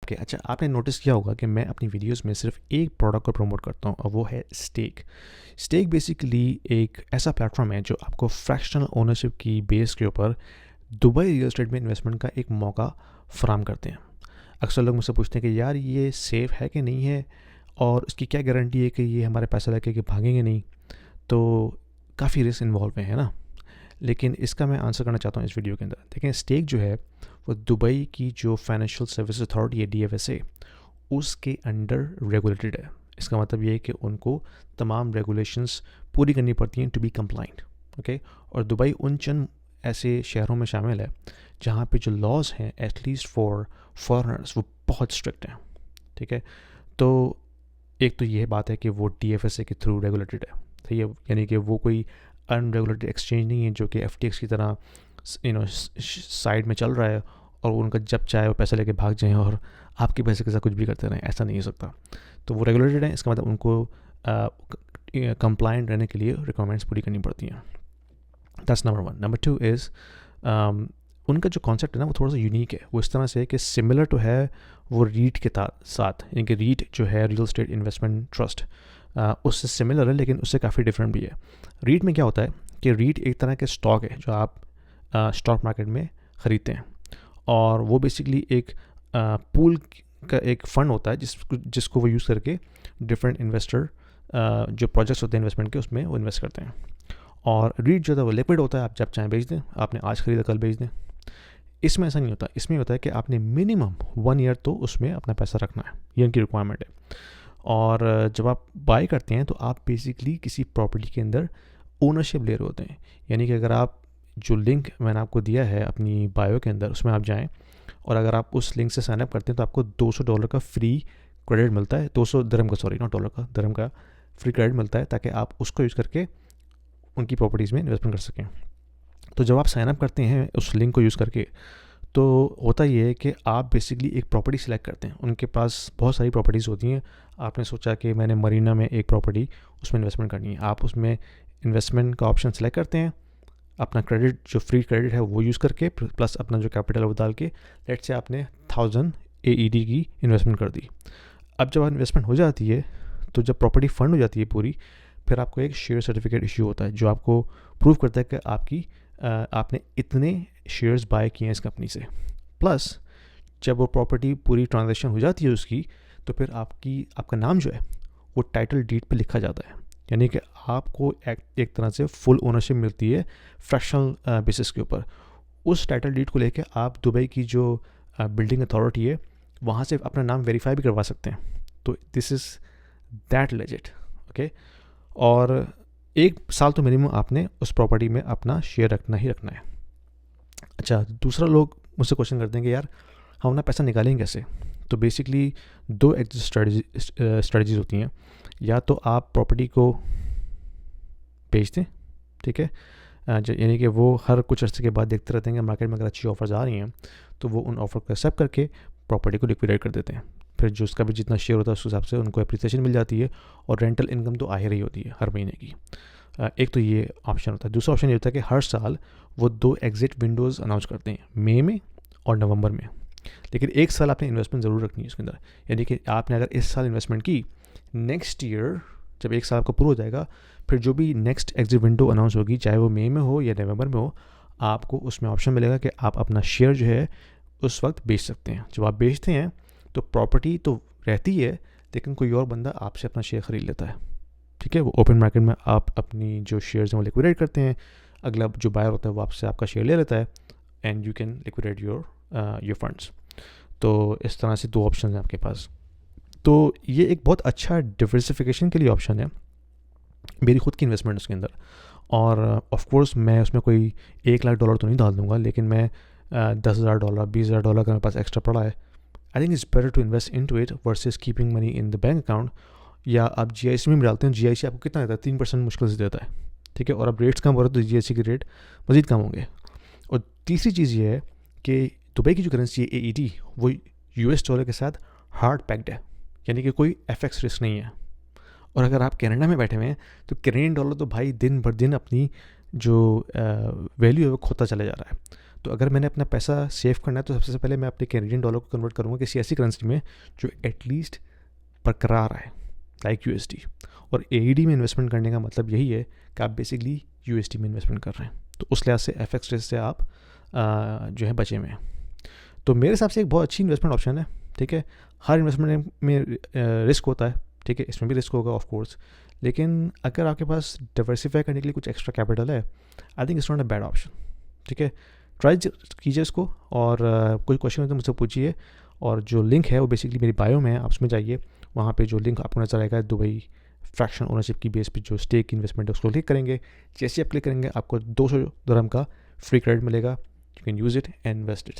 Okay अच्छा, आपने notice किया होगा कि मैं अपनी वीडियोस में सिर्फ एक प्रोडक्ट को प्रमोट करता हूँ और वो है स्टेक। स्टेक बेसिकली एक ऐसा प्लेटफॉर्म है जो आपको फ्रैक्शनल ओनरशिप की बेस के ऊपर दुबई रियल एस्टेट में इन्वेस्टमेंट का एक मौका फराम करते हैं। अक्सर लोग मुझसे पूछते हैं कि यार ये सेफ़ है कि नहीं है, और इसकी क्या गारंटी है कि ये हमारे पैसा लेके कि भागेंगे नहीं। तो काफ़ी रिस्क इन्वॉल्व है ना। लेकिन इसका मैं आंसर करना चाहता हूँ इस वीडियो के अंदर। देखें, स्टेक जो है वो दुबई की जो फाइनेंशियल सर्विस अथॉरिटी है DFSA, उसके अंडर रेगुलेटेड है। इसका मतलब ये है कि उनको तमाम रेगुलेशंस पूरी करनी पड़ती हैं टू बी कंप्लाइंट। ओके, और दुबई उन चंद ऐसे शहरों में शामिल है जहाँ पे जो लॉज हैं एटलीस्ट फॉर फॉरेनर्स वो बहुत स्ट्रिक्ट हैं। ठीक है, तो एक तो ये बात है कि वो DFSA के थ्रू रेगुलेटेड है। सही है, यानी कि वो कोई अनरेगुलेटेड एक्सचेंज नहीं है जो कि FTX की तरह साइड में चल रहा है और उनका जब चाहे वो पैसा लेके भाग जाएं और आपके पैसे के साथ कुछ भी करते रहें। ऐसा नहीं हो सकता। तो वो रेगुलेटेड है, इसका मतलब उनको कंप्लाइंट रहने के लिए रिक्वायरमेंट्स पूरी करनी पड़ती हैं। That's number one. Number two is उनका जो कॉन्सेप्ट है ना वो थोड़ा सा यूनिक है। वो इस तरह से है कि सिमिलर तो है वो रीट के साथ, यानी कि रीट जो है रियल एस्टेट इन्वेस्टमेंट ट्रस्ट, उससे सिमिलर है लेकिन उससे काफ़ी डिफरेंट भी है। रीट में क्या होता है कि रीट एक तरह के स्टॉक है जो आप स्टॉक मार्केट में ख़रीदते हैं, और वो बेसिकली एक पूल का एक फ़ंड होता है जिसको वो यूज़ करके डिफरेंट इन्वेस्टर जो प्रोजेक्ट्स होते हैं इन्वेस्टमेंट के, उसमें वो इन्वेस्ट करते हैं। और रीट जो है वो लिक्विड होता है, आप जब चाहें बेच दें, आपने आज ख़रीदा कल बेच दें। इसमें ऐसा नहीं होता। इसमें होता है कि आपने मिनिमम 1 ईयर तो उसमें अपना पैसा रखना है, ये उनकी रिक्वायरमेंट है। और जब आप बाय करते हैं तो आप बेसिकली किसी प्रॉपर्टी के अंदर ओनरशिप ले रहे होते हैं। यानी कि अगर आप जो लिंक मैंने आपको दिया है अपनी बायो के अंदर उसमें आप जाएं, और अगर आप उस लिंक से साइनअप करते हैं तो आपको $200 का फ्री क्रेडिट मिलता है। 200 दिरहम का, सॉरी नॉट डॉलर का, दिरहम का फ्री क्रेडिट मिलता है ताकि आप उसको यूज़ करके उनकी प्रॉपर्टीज़ में इन्वेस्टमेंट कर सकें। तो जब आप साइनअप करते हैं उस लिंक को यूज़ करके, तो होता ये है कि आप बेसिकली एक प्रॉपर्टी सिलेक्ट करते हैं। उनके पास बहुत सारी प्रॉपर्टीज़ होती हैं। आपने सोचा कि मैंने मरीना में एक प्रॉपर्टी उसमें इन्वेस्टमेंट करनी है, आप उसमें इन्वेस्टमेंट का ऑप्शन सेलेक्ट करते हैं, अपना क्रेडिट जो फ्री क्रेडिट है वो यूज़ करके प्लस अपना जो कैपिटल है वो डाल के, लेट्स से आपने 1000 AED की इन्वेस्टमेंट कर दी। अब जब इन्वेस्टमेंट हो जाती है तो जब प्रॉपर्टी फंड हो जाती है पूरी, फिर आपको एक शेयर सर्टिफिकेट इशू होता है जो आपको प्रूव करता है कि आपने इतने शेयर्स बाय किए हैं इस कंपनी से। प्लस जब वो प्रॉपर्टी पूरी ट्रांजैक्शन हो जाती है उसकी, तो फिर आपका नाम जो है वो टाइटल डीड पे लिखा जाता है। यानी कि आपको एक तरह से फुल ओनरशिप मिलती है फ्रैक्शनल बेसिस के ऊपर। उस टाइटल डीड को लेके आप दुबई की जो बिल्डिंग अथॉरिटी है वहाँ से अपना नाम वेरीफाई भी करवा सकते हैं। तो this is that legit. Okay, और 1 साल तो मिनिमम आपने उस प्रॉपर्टी में अपना शेयर रखना ही रखना है। अच्छा, दूसरा लोग मुझसे क्वेश्चन करते हैं कि यार हम अपना पैसा निकालेंगे कैसे। तो बेसिकली 2 एग्जिट स्ट्रेटजीज होती हैं। या तो आप प्रॉपर्टी को बेच दें, ठीक है, यानी कि वो हर कुछ अर्से के बाद देखते रहते हैं कि मार्केट में अगर अच्छी ऑफर्स आ रही हैं तो वो उन ऑफर को एक्सेप्ट करके प्रॉपर्टी को लिक्विडेट कर देते हैं। फिर जो उसका भी जितना शेयर होता है उस हिसाब से उनको एप्रिसिएशन मिल जाती है और रेंटल इनकम तो आ ही रही होती है हर महीने की। एक तो ये ऑप्शन होता है। दूसरा ऑप्शन ये होता है कि हर साल वो 2 एग्जिट विंडोज़ अनाउंस करते हैं, मई में और नवंबर में। लेकिन 1 साल आपने इन्वेस्टमेंट ज़रूर रखनी है उसके अंदर। यानी कि आपने अगर इस साल इन्वेस्टमेंट की, नेक्स्ट ईयर जब 1 साल आपका पूरा हो जाएगा, फिर जो भी नेक्स्ट एग्जिट विंडो अनाउंस होगी, चाहे वो मई में हो या नवंबर में हो, आपको उसमें ऑप्शन मिलेगा कि आप अपना शेयर जो है उस वक्त बेच सकते हैं। जब आप बेचते हैं तो प्रॉपर्टी तो रहती है, लेकिन कोई और बंदा आपसे अपना शेयर ख़रीद लेता है। ठीक है, वो ओपन मार्केट में आप अपनी जो शेयर्स हैं वो लिक्विडेट करते हैं, अगला जो बायर होता है वो आपसे आपका शेयर ले लेता है, and you can liquidate your funds. तो इस तरह से 2 ऑप्शन हैं आपके पास। तो ये एक बहुत अच्छा डिवर्सिफिकेशन के लिए ऑप्शन है। मेरी खुद की इन्वेस्टमेंट उसके अंदर, और ऑफ कोर्स मैं उसमें कोई $1 लाख तो नहीं डाल दूंगा, लेकिन मैं $10,000 $20,000 का मेरे पास एक्स्ट्रा पड़ा है। I think it's better to invest into it versus keeping money in the bank account. या आप GIC में भी डालते हैं, GIC आपको कितना देता है, 3% मुश्किल से देता है। ठीक है, और अब रेट्स कम हो रहे तो GIC के रेट मज़ीद कम होंगे। और तीसरी चीज़ ये है कि दुबई की जो करेंसी है AED, वो US डॉलर के साथ हार्ड पैक्ड है, यानी कि कोई FX रिस्क नहीं है। और अगर आप कनाडा में बैठे हुए हैं तो कैनेडियन डॉलर तो भाई दिन भर दिन अपनी जो वैल्यू है वो खोता चला जा रहा है। तो अगर मैंने अपना पैसा सेव करना है तो सबसे पहले मैं अपने कैनेडियन डॉलर को कन्वर्ट करूँगा किसी ऐसी करेंसी में जो एटलीस्ट बरकरार है, लाइक यूएसडी। और एईडी में इन्वेस्टमेंट करने का मतलब यही है कि आप बेसिकली यूएसडी में इन्वेस्टमेंट कर रहे हैं, तो उस लिहाज से एफएक्स रिस्क से आप जो है बचे हुए हैं। तो मेरे हिसाब से एक बहुत अच्छी इन्वेस्टमेंट ऑप्शन है, ठीक है। हर इन्वेस्टमेंट में रिस्क होता है, ठीक है, इसमें भी रिस्क होगा ऑफ कोर्स, लेकिन अगर आपके पास डाइवर्सिफाई करने के लिए कुछ एक्स्ट्रा कैपिटल है, I think it's not a bad option, ठीक है। ट्राई कीजिए इसको, और कोई क्वेश्चन हो तो मुझसे पूछिए, और जो लिंक है वो बेसिकली मेरी बायो में है, आप उसमें जाइए, वहाँ पे जो लिंक आपको नजर आएगा दुबई फ्रैक्शन ओनरशिप की बेस पे जो स्टेक इन्वेस्टमेंट है उसको क्लिक करेंगे। जैसे आप क्लिक करेंगे आपको 200 दिरहम का फ्री क्रेडिट मिलेगा, you can use it and invest it.